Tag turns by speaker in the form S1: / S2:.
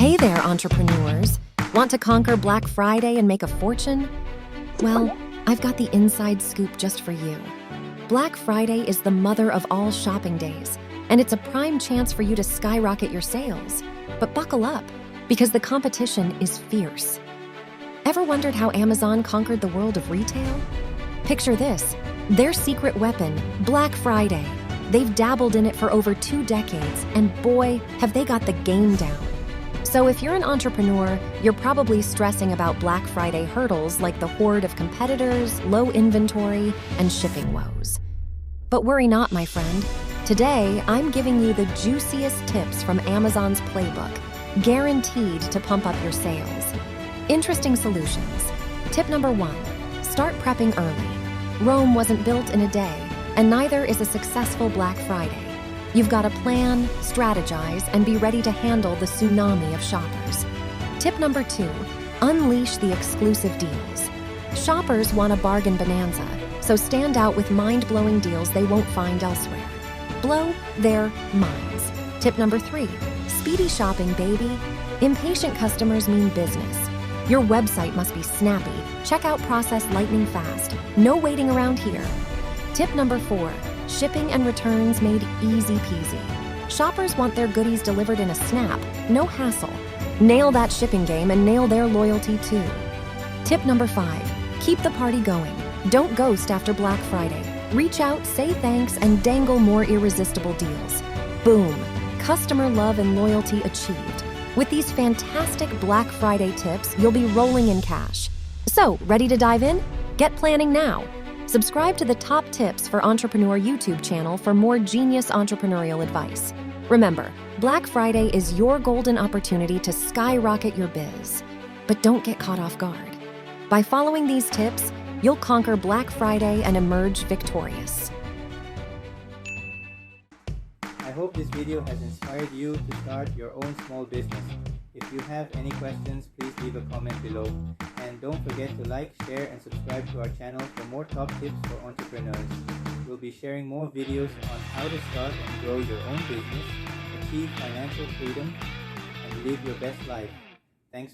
S1: Hey there, entrepreneurs. Want to conquer Black Friday and make a fortune? Well, I've got the inside scoop just for you. Black Friday is the mother of all shopping days, and it's a prime chance for you to skyrocket your sales. But buckle up, because the competition is fierce. Ever wondered how Amazon conquered the world of retail? Picture this, their secret weapon, Black Friday. They've dabbled in it for over 2 decades, and boy, have they got the game down. So if you're an entrepreneur, you're probably stressing about Black Friday hurdles like the horde of competitors, low inventory, and shipping woes. But worry not, my friend. Today, I'm giving you the juiciest tips from Amazon's playbook, guaranteed to pump up your sales. Interesting solutions. Tip number 1, start prepping early. Rome wasn't built in a day, and neither is a successful Black Friday. You've got to plan, strategize, and be ready to handle the tsunami of shoppers. Tip number 2, unleash the exclusive deals. Shoppers want a bargain bonanza, so stand out with mind-blowing deals they won't find elsewhere. Blow their minds. Tip number 3, speedy shopping, baby. Impatient customers mean business. Your website must be snappy. Checkout process lightning fast. No waiting around here. Tip number 4, shipping and returns made easy peasy. Shoppers want their goodies delivered in a snap, no hassle. Nail that shipping game and nail their loyalty too. Tip number 5, keep the party going. Don't ghost after Black Friday. Reach out, say thanks, and dangle more irresistible deals. Boom, customer love and loyalty achieved. With these fantastic Black Friday tips, you'll be rolling in cash. So, ready to dive in? Get planning now. Subscribe to the Top Tips for Entrepreneur YouTube channel for more genius entrepreneurial advice. Remember, Black Friday is your golden opportunity to skyrocket your biz. But don't get caught off guard. By following these tips, you'll conquer Black Friday and emerge victorious.
S2: I hope this video has inspired you to start your own small business. If you have any questions, please leave a comment below. And don't forget to like, share, and subscribe to our channel for more top tips for entrepreneurs. We'll be sharing more videos on how to start and grow your own business, achieve financial freedom, and live your best life. Thanks.